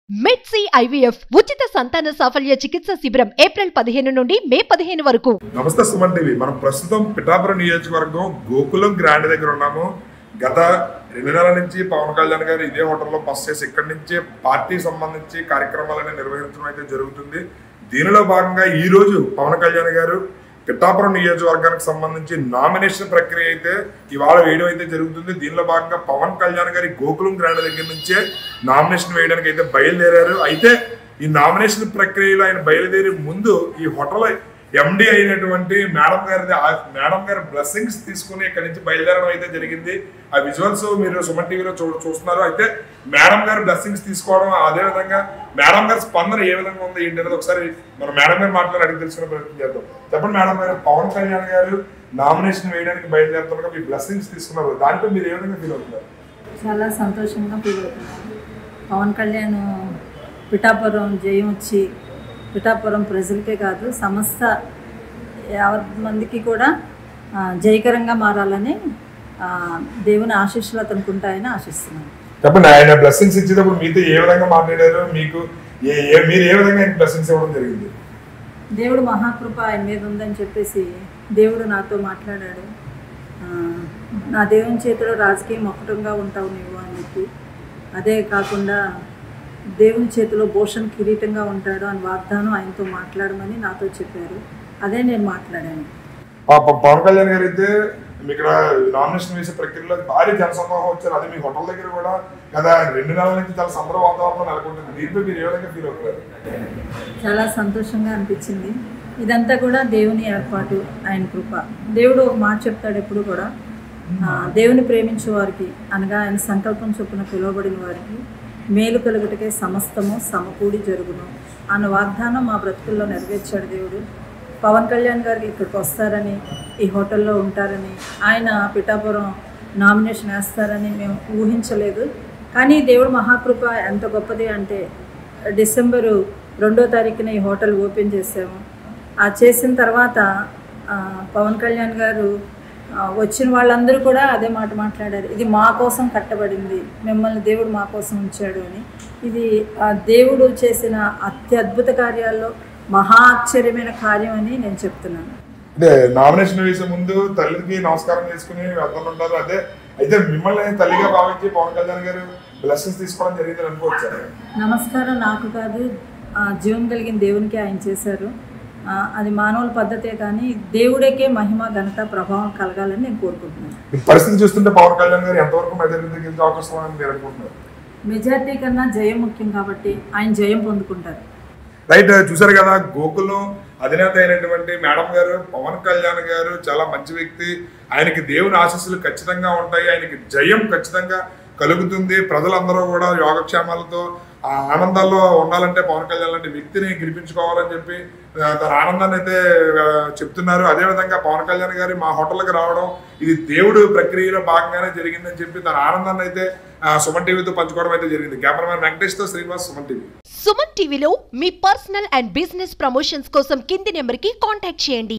మెడ్సీ IVF ఉచిత సంతాన సాఫల్య చికిత్స శిబిరం ఏప్రిల్ 15 నుండి మే 15 వరకు. నమస్తే సుమన్ టీవీ. మనం ప్రస్తుతం పిఠాపురం నియోజకవర్గం గోకులం గ్రాండ్ దగ్గర ఉన్నాము. గత 2 నెలల నుంచి పవన్ కళ్యాణ్ గారు ఇదే హోటల్లో బస్ చేసి ఇక్కడి నుంచే పార్టీకి సంబంధించి కార్యక్రమాలను నిర్వహించడం అయితే జరుగుతుంది. దీనిలో భాగంగా ఈ రోజు పవన్ కళ్యాణ్ గారు పిఠాపురం నియోజకవర్గానికి సంబంధించి నామినేషన్ ప్రక్రియ అయితే ఇవాళ వేయడం అయితే జరుగుతుంది. దీనిలో భాగంగా పవన్ కళ్యాణ్ గారి గోకులం గ్రాండ్ దగ్గర నుంచే నామినేషన్ వేయడానికి అయితే బయలుదేరారు. అయితే ఈ నామినేషన్ ప్రక్రియలో ఆయన బయలుదేరి ముందు ఈ హోటల్ ఎండి అయినటువంటి మేడం గారి బ్లెస్సింగ్స్ తీసుకుని ఇక్కడి నుంచి బయలుదేరడం అయితే జరిగింది. ఆ విజువల్స్ మీరు సుమన్ టీవీలో చూస్తున్నారు. అయితే మేడం గారు బ్లెస్సింగ్స్ తీసుకోవడం, అదే విధంగా మేడం గారి స్పందన ఏ విధంగా ఉంది ఏంటి అనేది ఒకసారి మనం మేడం గారు మాట్లాడి అడిగి తెలుసుకునే ప్రయత్నం చేద్దాం. చెప్పండి మేడం గారు, పవన్ కళ్యాణ్ గారు నామినేషన్ వేయడానికి బయలుదేరుతుండగా మీ బ్లెస్సింగ్స్ తీసుకున్నారు, దానిపై మీరు ఏ విధంగా ఫీల్ అవుతున్నారు? చాలా సంతోషంగా ఫీల్ అవుతున్నాను. పవన్ కళ్యాణ్ పిఠాపురం జయం వచ్చి పిఠాపురం ప్రజలకే కాదు సమస్త 50 మందికి కూడా జయకరంగా మారాలని దేవుని ఆశీస్సులు అతనికి ఉంటాయని ఆశిస్తున్నాను. చెప్పండి, ఆయన బ్లెస్సింగ్స్ ఇచ్చేటప్పుడు మీతో ఏ విధంగా మాట్లాడారు, మీకు మీరు ఏ విధంగా ఆయన బ్లెస్సింగ్స్ ఇవ్వడం జరిగింది? దేవుడు మహాకృప ఆయన మీద ఉందని చెప్పేసి దేవుడు నాతో మాట్లాడాడు. నా దేవుని చేతిలో రాజకీయం ఒక్కటంగా ఉంటావు నీవు అని చెప్పి, అదే కాకుండా దేవుని చేతిలో భూషణ్ కిరీటంగా ఉంటాడు అని వాగ్దానం ఆయనతో మాట్లాడమని నాతో చెప్పారు. అదే నేను మాట్లాడాను. పవన్ కళ్యాణ్ గారు అయితే ఇక్కడ నామినేషన్ వేసే ప్రక్రియలో భారీ జనసమూహం వచ్చారు. అది మీ హోటల్ దగ్గర కూడా కదా 2 నెలల నుంచి చాలా సంబర వాతావరణం నెలకొంటుంది. దీనిపై మీరు ఏ విధంగా ఫీల్ అవుతారు? చాలా సంతోషంగా అనిపించింది. ఇదంతా కూడా దేవుని ఏర్పాటు, ఆయన కృప. దేవుడు ఒక మాట చెప్తాడు ఎప్పుడు కూడా, దేవుని ప్రేమించే వారికి అనగా ఆయన సంకల్పం చొప్పున పిలువబడిన వారికి మేలు కలుగుటకే సమస్తము సమకూడి జరుగును అన్న వాగ్దానం మా బ్రతుకుల్లో నెరవేర్చాడు దేవుడు. పవన్ కళ్యాణ్ గారికి ఇక్కడికి వస్తారని, ఈ హోటల్లో ఉంటారని, ఆయన పిఠాపురం నామినేషన్ వేస్తారని మేము ఊహించలేదు. కానీ దేవుడు మహాకృప ఎంత గొప్పది అంటే డిసెంబరు 2వ తారీఖున ఈ హోటల్ ఓపెన్ చేసాము. చేసిన తర్వాత పవన్ కళ్యాణ్ గారు వచ్చిన వాళ్ళందరూ కూడా అదే మాట మాట్లాడారు, ఇది మా కోసం కట్టబడింది, మిమ్మల్ని దేవుడు మా కోసం ఉంచాడు అని. ఇది దేవుడు చేసిన అత్యద్భుత కార్యాల్లో మహా ఆశ్చర్యమైన కార్యం అని నేను చెప్తున్నాను. అంటే నామినేషన్ వేసే ముందు తల్లికి నమస్కారం చేసుకుని వెళ్తుంటారు. అదే అయితే మిమ్మల్ని తల్లిగా భావించి పవన్ కళ్యాణ్ గారు బ్లెస్సింగ్స్ తీసుకోవడం జరిగింది అనుకోవచ్చారు? నమస్కారం నాకు కాదు, జీవం కలిగిన దేవునికి ఆయన చేశారు. అది మానవుల పద్ధతే కానీ దేవుడికే మహిమ ఘనత ప్రభావం కలగాలని నేను కోరుకుంటున్నాను. పరిస్థితి చూస్తుంటే పవన్ కళ్యాణ్ గారు ఎంతవరకు మెజారిటీ గెలిచే అవకాశం అని మీరు అనుకుంటున్నారు? మెజారిటీ కన్నా జయం ముఖ్యం కాబట్టి ఆయన జయం పొందుకుంటారు. రైట్, చూసారు కదా, గోకులం అధినేత అయినటువంటి మేడం గారు పవన్ కళ్యాణ్ గారు చాలా మంచి వ్యక్తి, ఆయనకి దేవుని ఆశీస్సులు ఖచ్చితంగా ఉంటాయి, ఆయనకి జయం ఖచ్చితంగా కలుగుతుంది. ప్రజలందరూ కూడా యోగక్షేమాలతో ఆనందాల్లో ఉండాలంటే పవన్ కళ్యాణ్ లాంటి వ్యక్తిని గెలిపించుకోవాలని చెప్పి తన ఆనందాన్ని అయితే చెప్తున్నారు. అదేవిధంగా పవన్ కళ్యాణ్ గారు మా హోటల్కి రావడం ఇది దేవుడు ప్రక్రియలో భాగంగానే జరిగిందని చెప్పి తన ఆనందాన్ని అయితే సుమన్ టీవీతో పంచుకోవడం అయితే జరిగింది. కెమెరామెన్ వెంకటేష్తో శ్రీనివాస్, సుమన్ టీవీ. సుమన్ టీవీలో మీ పర్సనల్ అండ్ బిజినెస్ ప్రమోషన్స్ కోసం కింది నెంబర్కి కాంటాక్ట్ చేయండి.